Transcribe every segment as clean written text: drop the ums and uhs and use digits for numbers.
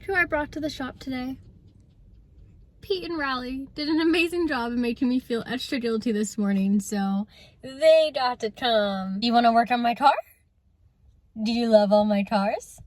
who I brought to the shop today. Pete and Riley did an amazing job of making me feel extra guilty this morning, so they got to come. Do you want to work on my car? Do you love all my cars?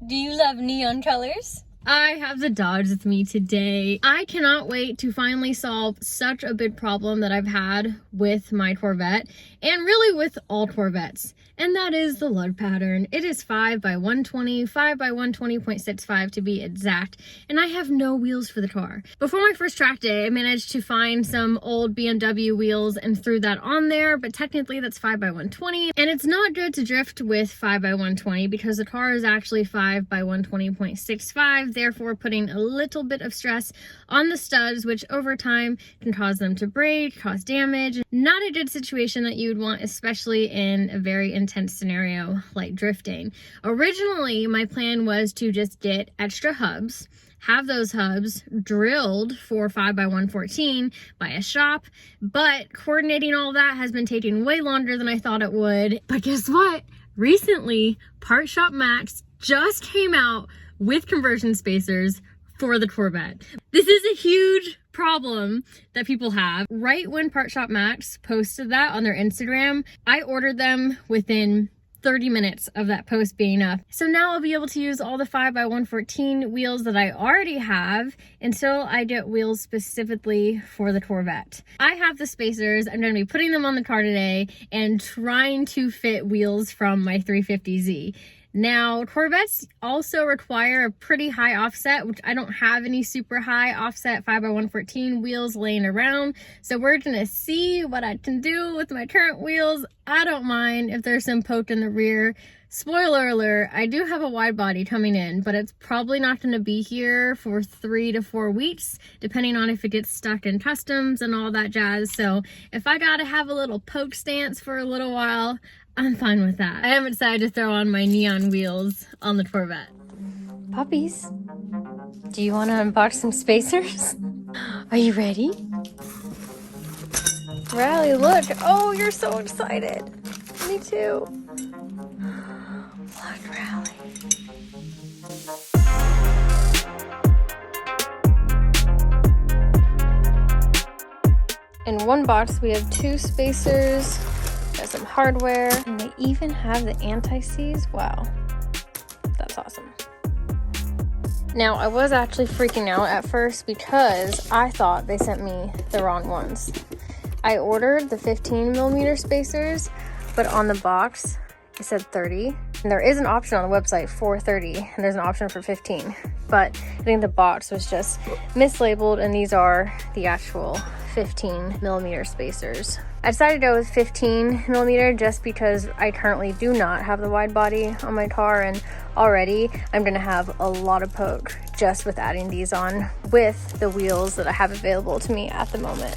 Do you love neon colors? I have the Dodge with me today. I cannot wait to finally solve such a big problem that I've had with my Corvette, and really with all Corvettes, and that is the lug pattern. It is 5x120, 5x120.65 to be exact, and I have no wheels for the car. Before my first track day, I managed to find some old BMW wheels and threw that on there, but technically that's 5x120, and it's not good to drift with 5x120 because the car is actually 5x120.65, therefore putting a little bit of stress on the studs, which over time can cause them to break, cause damage. Not a good situation that you would want, especially in a very intense scenario like drifting. Originally, my plan was to just get extra hubs, have those hubs drilled for 5x114 by a shop, but coordinating all that has been taking way longer than I thought it would. But guess what? Recently, Part Shop Max just came out with conversion spacers for the Corvette. This is a huge problem that people have. Right when Part Shop Max posted that on their Instagram, I ordered them within 30 minutes of that post being up. So now I'll be able to use all the 5x114 wheels that I already have until I get wheels specifically for the Corvette. I have the spacers. I'm going to be putting them on the car today and trying to fit wheels from my 350Z. Now, Corvettes also require a pretty high offset, which I don't have any super high offset 5x114 wheels laying around. So we're gonna see what I can do with my current wheels. I don't mind if there's some poke in the rear. Spoiler alert, I do have a wide body coming in, but it's probably not gonna be here for 3 to 4 weeks, depending on if it gets stuck in customs and all that jazz. So if I gotta have a little poke stance for a little while, I'm fine with that. I am excited to throw on my neon wheels on the Corvette. Puppies, do you want to unbox some spacers? Are you ready? Riley, look. Oh, you're so excited. Me too. Look, Riley. In one box, we have 2 spacers, got some hardware, and they even have the anti-seize. Wow, that's awesome. Now, I was actually freaking out at first because I thought they sent me the wrong ones. I ordered the 15mm spacers, but on the box, it said 30. And there is an option on the website for 30, and there's an option for 15. But I think the box was just mislabeled, and these are the actual 15mm spacers. I decided to go with 15mm just because I currently do not have the wide body on my car, and already I'm gonna have a lot of poke just with adding these on with the wheels that I have available to me at the moment.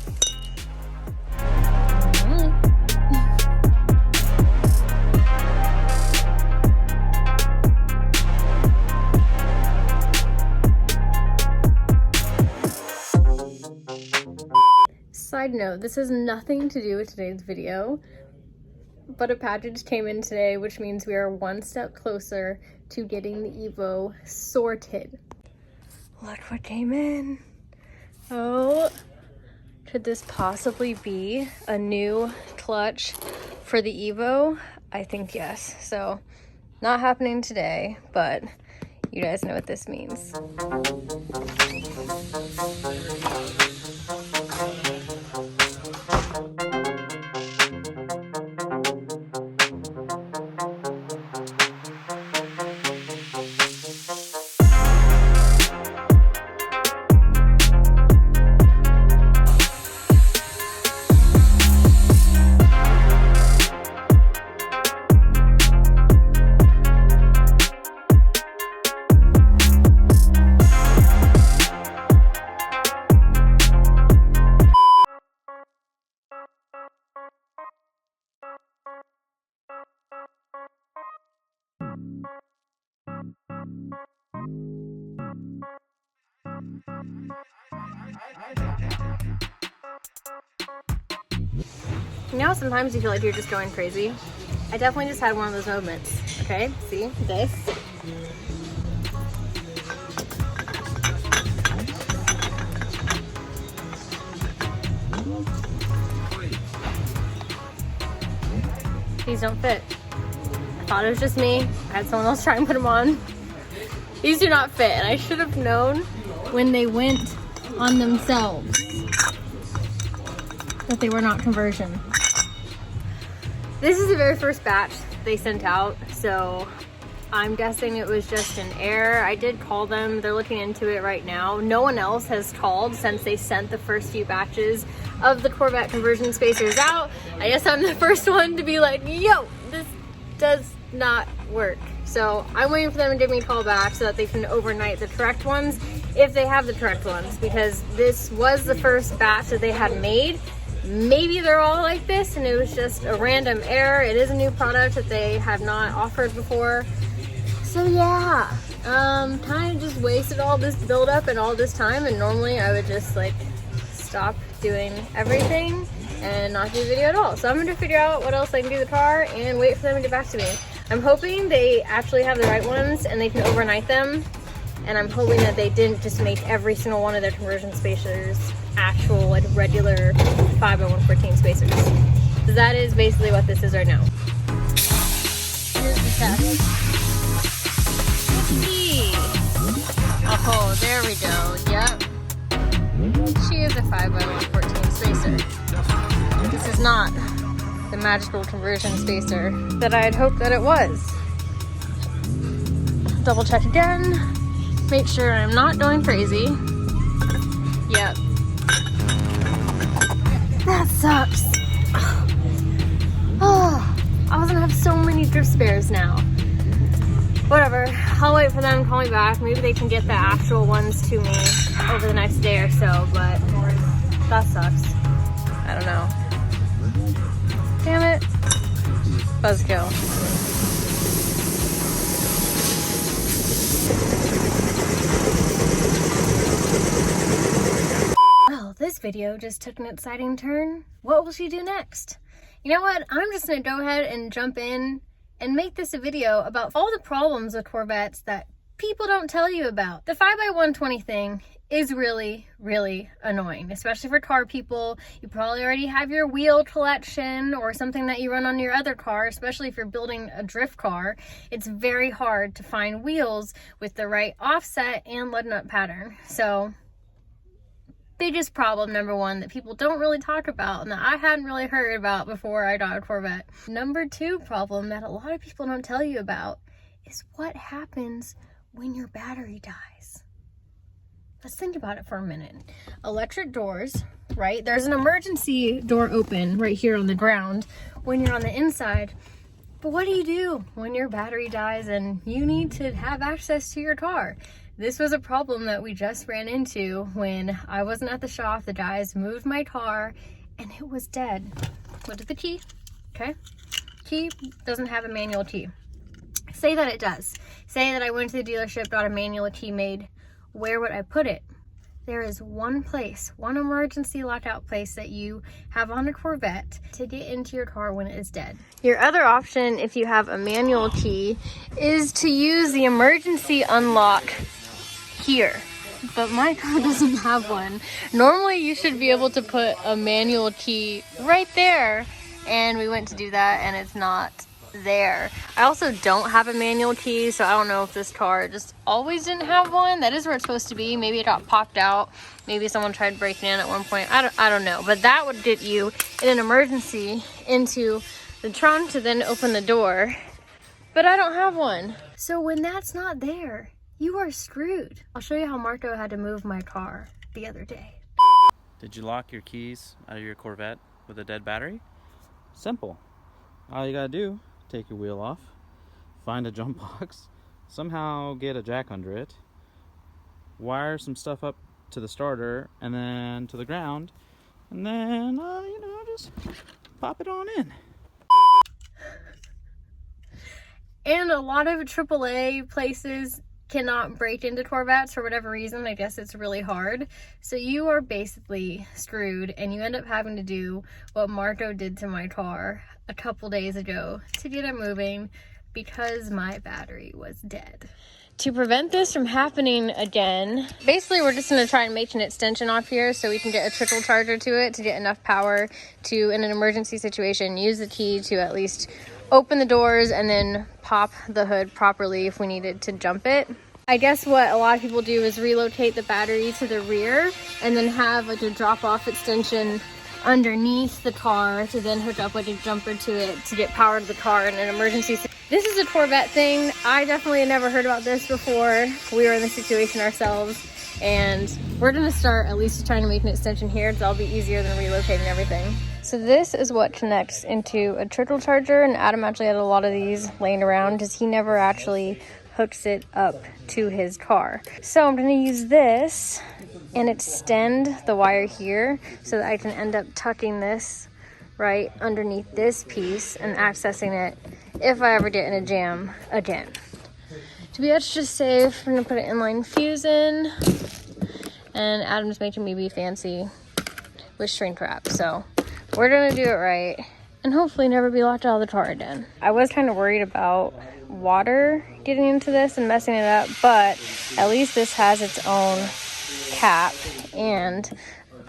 Side note, this has nothing to do with today's video, but a package came in today, which means we are one step closer to getting the Evo sorted. Look what came in. Oh, could this possibly be a new clutch for the Evo? I think yes. So, not happening today, but you guys know what this means. You know, sometimes you feel like you're just going crazy. I definitely just had one of those moments. Okay, see this? These don't fit. I thought it was just me. I had someone else try and put them on. These do not fit, and I should have known when they went on themselves that they were not conversion. This is the very first batch they sent out, so I'm guessing it was just an error. I did call them. They're looking into it right now. No one else has called since they sent the first few batches of the Corvette conversion spacers out. I guess I'm the first one to be like, yo, this does not work. So I'm waiting for them to give me a call back so that they can overnight the correct ones, if they have the correct ones, because this was the first batch that they had made. Maybe they're all like this and it was just a random error. It is a new product that they have not offered before. So yeah, kind of just wasted all this buildup and all this time, and normally I would just like stop doing everything and not do the video at all. So I'm going to figure out what else I can do with the car and wait for them to get back to me. I'm hoping they actually have the right ones and they can overnight them. And I'm hoping that they didn't just make every single one of their conversion spacers actual, like regular 5x114 spacers. So that is basically what this is right now. Here's the test. Oh, there we go. Yep. She is a 5x114 spacer. This is not the magical conversion spacer that I had hoped that it was. Double check again. Make sure I'm not going crazy. Yep. That sucks. Oh, I was gonna have so many drift spares now. Whatever, I'll wait for them to call me back. Maybe they can get the actual ones to me over the next day or so, but that sucks. I don't know. Damn it. Buzzkill. Well, this video just took an exciting turn. What will she do next? You know what? I'm just gonna go ahead and jump in and make this a video about all the problems with Corvettes that people don't tell you about. The 5x120 thing is really, really annoying, especially for car people. You probably already have your wheel collection or something that you run on your other car, especially if you're building a drift car. It's very hard to find wheels with the right offset and lead nut pattern. So biggest problem number one that people don't really talk about and that I hadn't really heard about before I got a Corvette. Number two problem that a lot of people don't tell you about is what happens when your battery dies. Let's think about it for a minute. Electric doors, right? There's an emergency door open right here on the ground when you're on the inside. But what do you do when your battery dies and you need to have access to your car? This was a problem that we just ran into when I wasn't at the shop. The guys moved my car and it was dead. Look at the key, okay? Key doesn't have a manual key. Say that it does. Say that I went to the dealership, got a manual key made. Where would I put it? There is one place, one emergency lockout place that you have on a Corvette to get into your car when it is dead. Your other option, if you have a manual key, is to use the emergency unlock here, but my car doesn't have one. Normally you should be able to put a manual key right there, and we went to do that and it's not there. I also don't have a manual key, so I don't know if this car just always didn't have one. That is where it's supposed to be. Maybe it got popped out. Maybe someone tried breaking in at one point. I don't know, but that would get you in an emergency into the trunk to then open the door, but I don't have one. So when that's not there, you are screwed. I'll show you how Marco had to move my car the other day. Did you lock your keys out of your Corvette with a dead battery? Simple. All you gotta do, take your wheel off, find a jump box, somehow get a jack under it, wire some stuff up to the starter and then to the ground, and then, just pop it on in. And a lot of AAA places cannot break into Corvettes for whatever reason. I guess it's really hard. So you are basically screwed, and you end up having to do what Marco did to my car a couple days ago to get it moving because my battery was dead. To prevent this from happening again, basically we're just going to try and make an extension off here so we can get a trickle charger to it to get enough power to, in an emergency situation, use the key to at least open the doors and then pop the hood properly if we needed to jump it. I guess what a lot of people do is relocate the battery to the rear and then have like a drop-off extension underneath the car to then hook up like a jumper to it to get power to the car in an emergency. This is a Corvette thing. I definitely had never heard about this before. We were in this situation ourselves, and we're gonna start at least trying to make an extension here. That'll be easier than relocating everything. So this is what connects into a trickle charger, and Adam actually had a lot of these laying around because he never actually hooks it up to his car. So I'm gonna use this and extend the wire here so that I can end up tucking this right underneath this piece and accessing it if I ever get in a jam again. To be extra safe, I'm gonna put an inline fuse in, and Adam's making me be fancy with shrink wrap. So we're gonna do it right and hopefully never be locked out of the car again. I was kind of worried about water getting into this and messing it up, but at least this has its own cap, and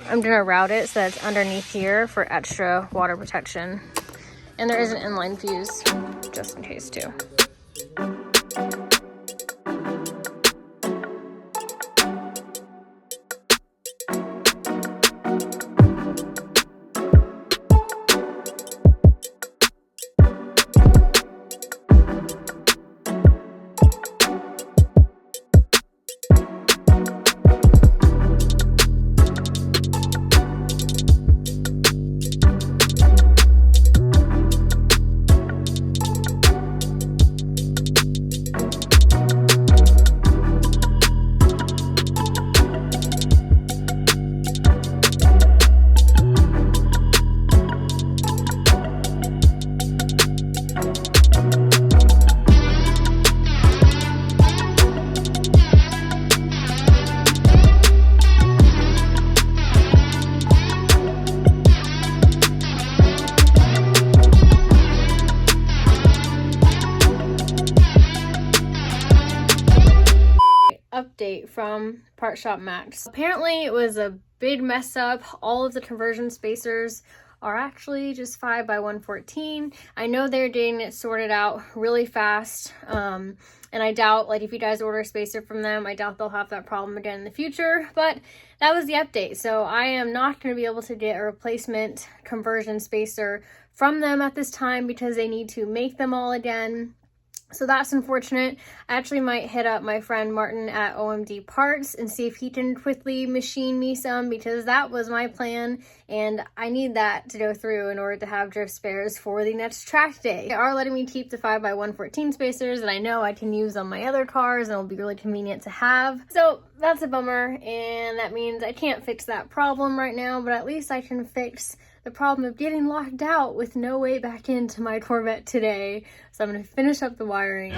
I'm gonna route it so that it's underneath here for extra water protection. And there is an inline fuse just in case too. Update from Part Shop Max. Apparently it was a big mess up. All of the conversion spacers are actually just 5x114. I know they're getting it sorted out really fast, and I doubt, like, if you guys order a spacer from them, I doubt they'll have that problem again in the future. But that was the update, so I am not going to be able to get a replacement conversion spacer from them at this time because they need to make them all again. So that's unfortunate. I actually might hit up my friend Martin at OMD Parts and see if he can quickly machine me some, because that was my plan and I need that to go through in order to have drift spares for the next track day. They are letting me keep the 5x114 spacers that I know I can use on my other cars and it'll be really convenient to have. So that's a bummer, and that means I can't fix that problem right now, but at least I can fix the problem of getting locked out with no way back into my Corvette today. So I'm going to finish up the wiring.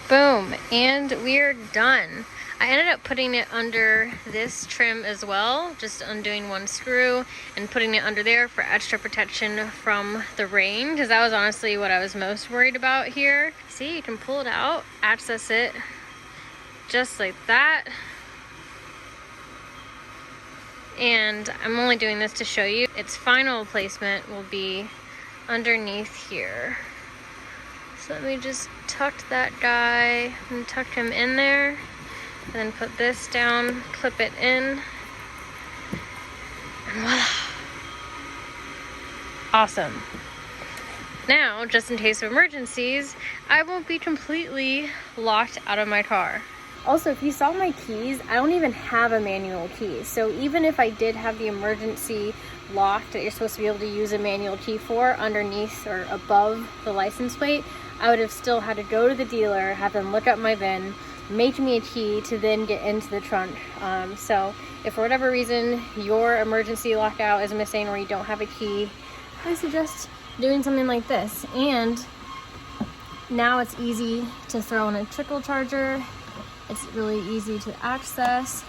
Boom, and we're done. I ended up putting it under this trim as well, just undoing one screw and putting it under there for extra protection from the rain, because that was honestly what I was most worried about here. See, you can pull it out, access it just like that. And I'm only doing this to show you. Its final placement will be underneath here. So let me just tuck that guy and tuck him in there, and then put this down, clip it in, and voila. Awesome. Now, just in case of emergencies, I won't be completely locked out of my car. Also, if you saw my keys, I don't even have a manual key. So even if I did have the emergency lock that you're supposed to be able to use a manual key for underneath or above the license plate, I would have still had to go to the dealer, have them look up my VIN, make me a key to then get into the trunk. So if for whatever reason your emergency lockout is missing or you don't have a key, I suggest doing something like this. And now it's easy to throw in a trickle charger. It's really easy to access.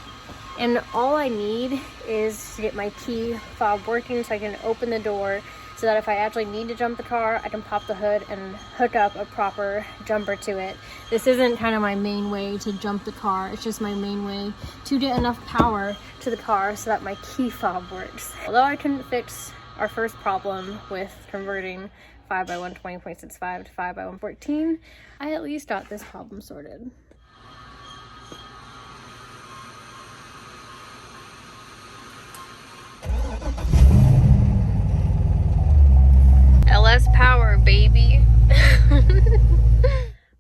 And all I need is to get my key fob working so I can open the door, so that if I actually need to jump the car, I can pop the hood and hook up a proper jumper to it. This isn't kind of my main way to jump the car. It's just my main way to get enough power to the car so that my key fob works. Although I couldn't fix our first problem with converting 5x120.65 to 5x114, I at least got this problem sorted. LS power, baby.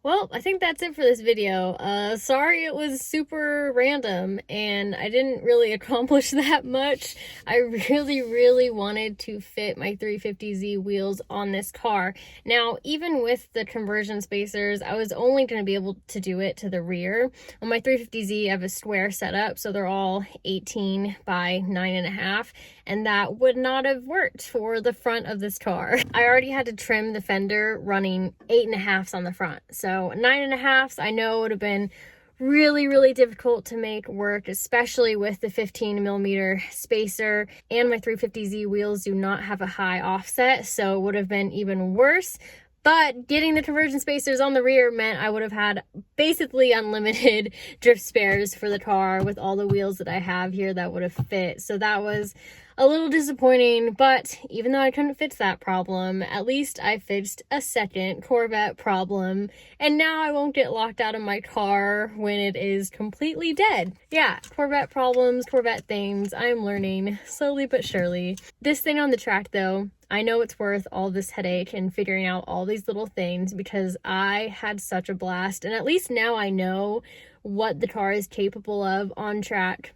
Well, I think that's it for this video. Sorry it was super random and I didn't really accomplish that much. I really wanted to fit my 350Z wheels on this car. Now, even with the conversion spacers, I was only going to be able to do it to the rear. On my 350Z, I have a square setup, so they're all 18 by 9.5. And that would not have worked for the front of this car. I already had to trim the fender running 8.5s on the front. So 9.5s, I know would have been really difficult to make work, especially with the 15mm spacer. And my 350Z wheels do not have a high offset, so it would have been even worse. But getting the conversion spacers on the rear meant I would have had basically unlimited drift spares for the car with all the wheels that I have here that would have fit. So that was a little disappointing, but even though I couldn't fix that problem, at least I fixed a second Corvette problem, and now I won't get locked out of my car when it is completely dead. Yeah, Corvette problems, Corvette things, I'm learning slowly but surely. This thing on the track though, I know it's worth all this headache and figuring out all these little things because I had such a blast, and at least now I know what the car is capable of on track.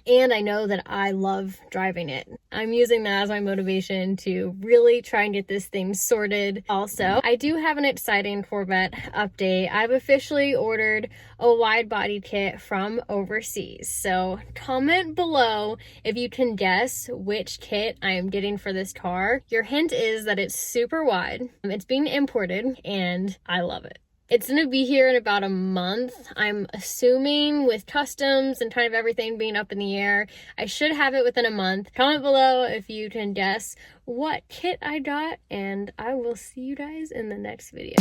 And I know that I love driving it. I'm using that as my motivation to really try and get this thing sorted. Also, I do have an exciting Corvette update. I've officially ordered a wide body kit from overseas. So comment below if you can guess which kit I am getting for this car. Your hint is that it's super wide. It's being imported and I love it. It's going to be here in about a month, I'm assuming, with customs and kind of everything being up in the air. I should have it within a month. Comment below if you can guess what kit I got, and I will see you guys in the next video.